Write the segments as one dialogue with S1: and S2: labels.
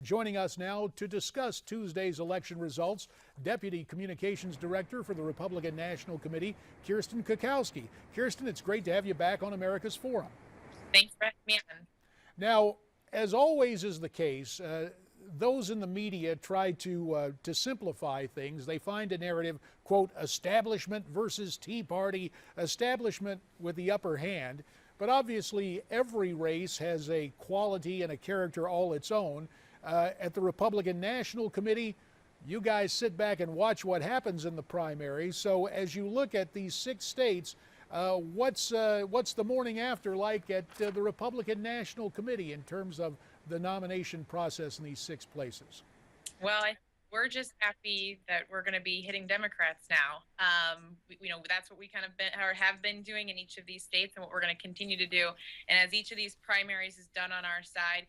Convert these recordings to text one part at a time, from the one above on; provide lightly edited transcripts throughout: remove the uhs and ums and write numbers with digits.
S1: Joining us now to discuss Tuesday's election results, Deputy Communications Director for the Republican National Committee, Kirsten Kukowski. Kirsten, it's great to have you back on America's Forum.
S2: Thanks for having me on.
S1: Now, as always is the case, those in the media try to simplify things. They find a narrative, quote, establishment versus Tea Party, establishment with the upper hand. But obviously, every race has a quality and a character all its own. At the Republican National Committee, you guys sit back and watch what happens in the primaries. So as you look at these 6 states, what's the morning after like at the Republican National Committee in terms of the nomination process in these 6 places?
S2: Well, we're just happy that we're going to be hitting Democrats now. That's what we kind of have been doing in each of these states and what we're going to continue to do. And as each of these primaries is done on our side,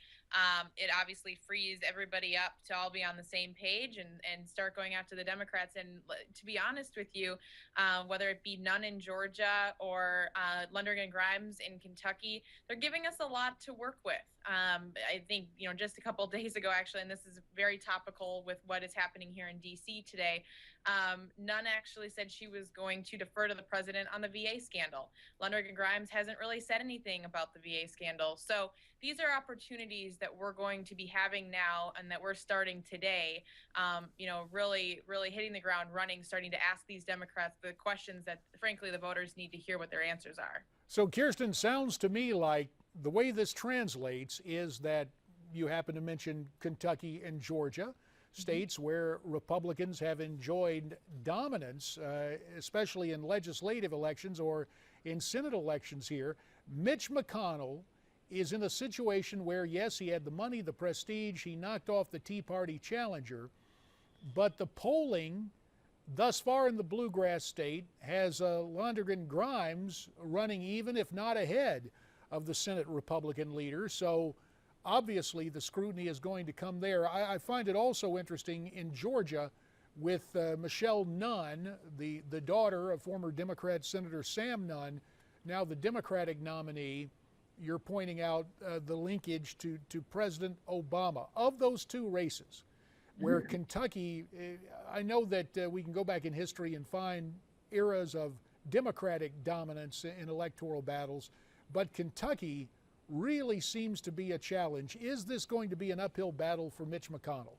S2: it obviously frees everybody up to all be on the same page and start going after the Democrats. And to be honest with you, whether it be Nunn in Georgia or Lundergan Grimes in Kentucky, they're giving us a lot to work with. I think, just a couple of days ago, actually, and this is very topical with what is happening here in D.C. today, Nunn actually said she was going to defer to the president on the VA scandal. Lundergan Grimes hasn't really said anything about the VA scandal. So these are opportunities that we're going to be having now and that we're starting today, really hitting the ground running, starting to ask these Democrats the questions that, frankly, the voters need to hear what their answers are.
S1: So, Kirsten, sounds to me like the way this translates is that you happen to mention Kentucky and Georgia, states where Republicans have enjoyed dominance, especially in legislative elections or in Senate elections here. Mitch McConnell is in a situation where, yes, he had the money, the prestige, he knocked off the Tea Party challenger, but the polling thus far in the bluegrass state has Lundergan Grimes running even, if not ahead, of the Senate Republican leader. So obviously the scrutiny is going to come there. I find it also interesting in Georgia with Michelle Nunn, the daughter of former Democrat Senator Sam Nunn, now the Democratic nominee. You're pointing out the linkage to President Obama. Of those 2 races, where Kentucky, I know that we can go back in history and find eras of Democratic dominance in electoral battles, but Kentucky really seems to be a challenge. Is this going to be an uphill battle for Mitch McConnell?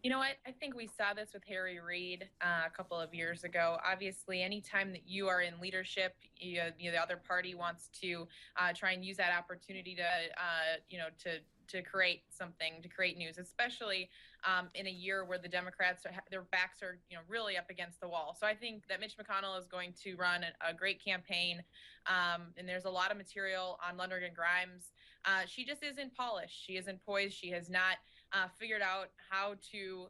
S2: You know what? I think we saw this with Harry Reid a couple of years ago. Obviously, anytime that you are in leadership, the other party wants to try and use that opportunity to create something, to create news, especially in a year where the Democrats, their backs are really up against the wall. So I think that Mitch McConnell is going to run a great campaign, and there's a lot of material on Lundergan Grimes. She just isn't polished. She isn't poised. She has not figured out how to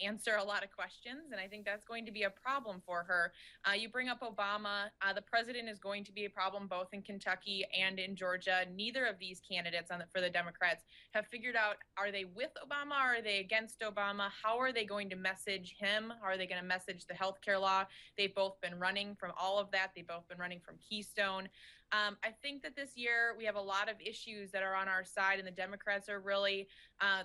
S2: answer a lot of questions, and I think that's going to be a problem for her. You bring up Obama. The president is going to be a problem both in Kentucky and in Georgia. Neither of these candidates for the Democrats have figured out, are they with Obama? Are they against Obama? How are they going to message him? How are they going to message the health care law? They've both been running from all of that. They've both been running from Keystone. I think that this year we have a lot of issues that are on our side, and the Democrats are really,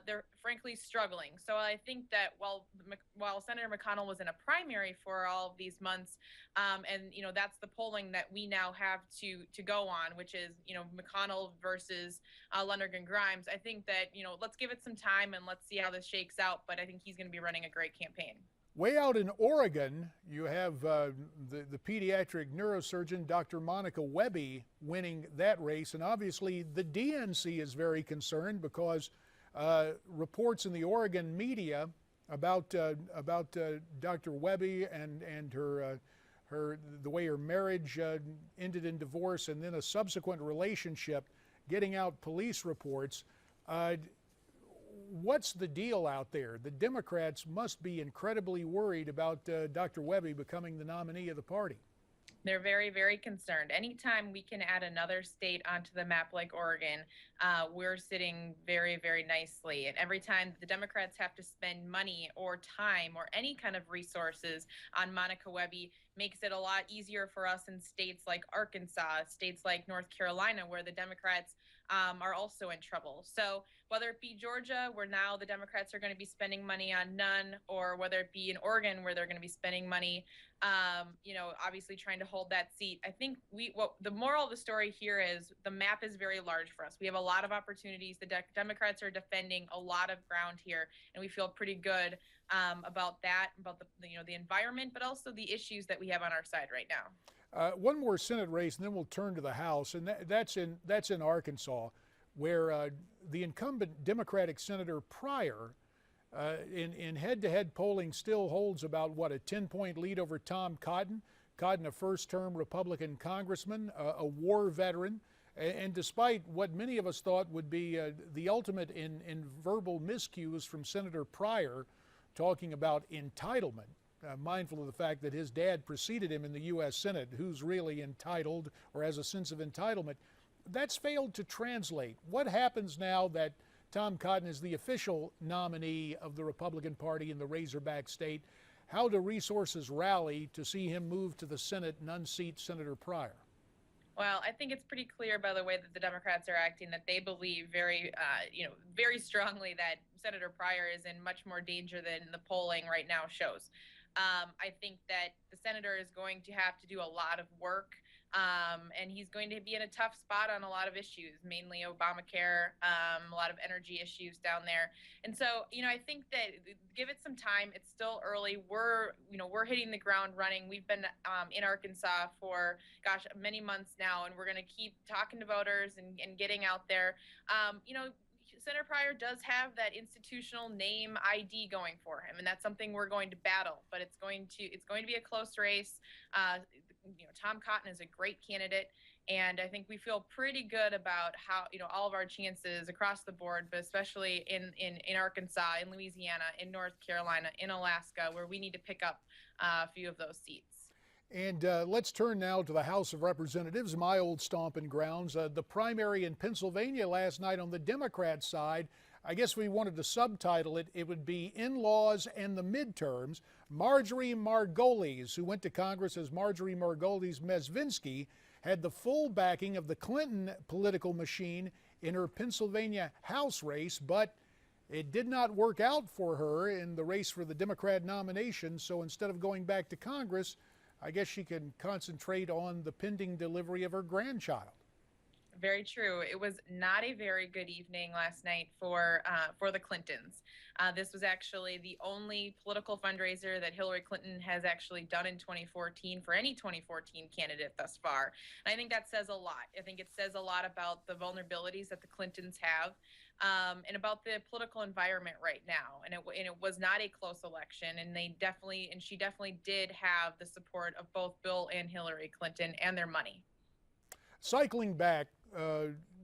S2: they're frankly struggling. So I think that while Senator McConnell was in a primary for all of these months, and that's the polling that we now have to go on, which is McConnell versus Lundergan Grimes. I think that let's give it some time and let's see how this shakes out. But I think he's going to be running a great campaign.
S1: Way out in Oregon, you have the pediatric neurosurgeon, Dr. Monica Webby, winning that race. And obviously the DNC is very concerned because reports in the Oregon media about Dr. Webby and her the way her marriage ended in divorce and then a subsequent relationship, getting out police reports. What's the deal out there? The Democrats must be incredibly worried about Dr. Webby becoming the nominee of the party.
S2: They're very, very concerned. Anytime we can add another state onto the map like Oregon, we're sitting very, very nicely. And every time the Democrats have to spend money or time or any kind of resources on Monica Webby, makes it a lot easier for us in states like Arkansas, states like North Carolina, where the Democrats are also in trouble. So whether it be Georgia, where now the Democrats are going to be spending money on none, or whether it be in Oregon, where they're going to be spending money, obviously trying to hold that seat. I think the moral of the story here is the map is very large for us. We have a lot of opportunities. The Democrats are defending a lot of ground here, and we feel pretty good about that, about the environment, but also the issues that we have on our side right now.
S1: One more Senate race, and then we'll turn to the House, and that's in Arkansas, where the incumbent Democratic Senator Pryor, in head-to-head polling, still holds about a 10-point lead over Tom Cotton. Cotton, a first-term Republican congressman, a war veteran, and despite what many of us thought would be the ultimate in verbal miscues from Senator Pryor, talking about entitlement. Mindful of the fact that his dad preceded him in the U.S. Senate, who's really entitled or has a sense of entitlement, that's failed to translate. What happens now that Tom Cotton is the official nominee of the Republican Party in the Razorback state? How do resources rally to see him move to the Senate and unseat Senator Pryor?
S2: Well, I think it's pretty clear by the way that the Democrats are acting that they believe very strongly that Senator Pryor is in much more danger than the polling right now shows. I think that the senator is going to have to do a lot of work, and he's going to be in a tough spot on a lot of issues, mainly Obamacare, a lot of energy issues down there. And so, I think that give it some time. It's still early. We're hitting the ground running. We've been in Arkansas for, many months now, and we're going to keep talking to voters and getting out there. Senator Pryor does have that institutional name ID going for him, and that's something we're going to battle. But it's going to be a close race. Tom Cotton is a great candidate, and I think we feel pretty good about how all of our chances across the board, but especially in Arkansas, in Louisiana, in North Carolina, in Alaska, where we need to pick up a few of those seats.
S1: And let's turn now to the House of Representatives, my old stomping grounds. The primary in Pennsylvania last night on the Democrat side, I guess we wanted to subtitle it, it would be In-Laws and the Midterms. Marjorie Margolis, who went to Congress as Marjorie Margolis Mezvinsky, had the full backing of the Clinton political machine in her Pennsylvania House race, but it did not work out for her in the race for the Democrat nomination. So instead of going back to Congress, I guess she can concentrate on the pending delivery of her grandchild.
S2: Very true. It was not a very good evening last night for the Clintons. This was actually the only political fundraiser that Hillary Clinton has actually done in 2014 for any 2014 candidate thus far. And I think that says a lot. I think it says a lot about the vulnerabilities that the Clintons have. And about the political environment right now, and it was not a close election, and she definitely did have the support of both Bill and Hillary Clinton and their money.
S1: Cycling back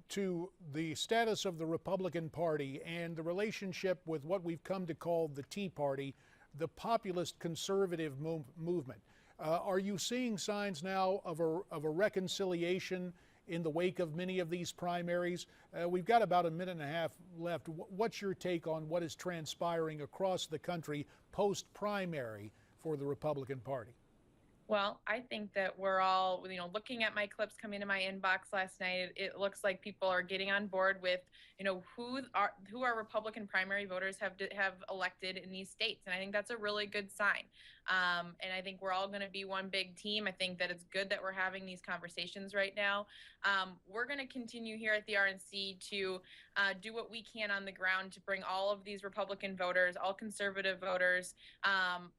S1: to the status of the Republican Party and the relationship with what we've come to call the Tea Party, the populist conservative movement. Are you seeing signs now of a reconciliation in the wake of many of these primaries? We've got about a minute and a half left. What's your take on what is transpiring across the country post-primary for the Republican Party?
S2: Well, I think that we're all, looking at my clips coming to my inbox last night, it looks like people are getting on board with, who our Republican primary voters have elected in these states. And I think that's a really good sign. And I think we're all going to be one big team. I think that it's good that we're having these conversations right now. We're going to continue here at the RNC to do what we can on the ground to bring all of these Republican voters, all conservative voters, out,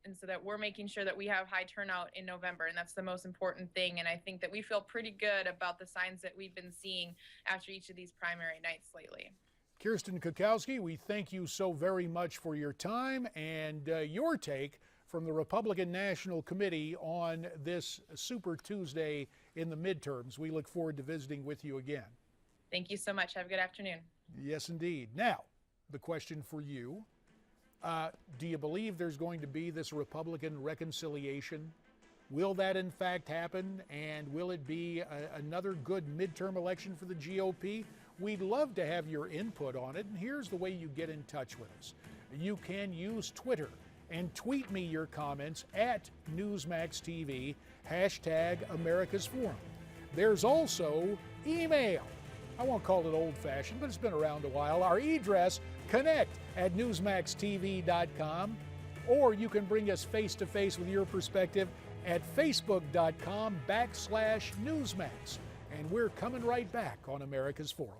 S2: and so that we're making sure that we have high turnout in November, and that's the most important thing. And I think that we feel pretty good about the signs that we've been seeing after each of these primary nights lately.
S1: Kirsten Kukowski, we thank you so very much for your time and your take from the Republican National Committee on this Super Tuesday in the midterms. We look forward to visiting with you again.
S2: Thank you so much. Have a good afternoon.
S1: Yes, indeed. Now, the question for you, do you believe there's going to be this Republican reconciliation? Will that in fact happen? And will it be another good midterm election for the GOP? We'd love to have your input on it, and here's the way you get in touch with us. You can use Twitter and tweet me your comments at NewsmaxTV, #AmericasForum. There's also email. I won't call it old-fashioned, but it's been around a while. Our address, connect@newsmaxtv.com, or you can bring us face-to-face with your perspective at facebook.com/Newsmax. And we're coming right back on America's Forum.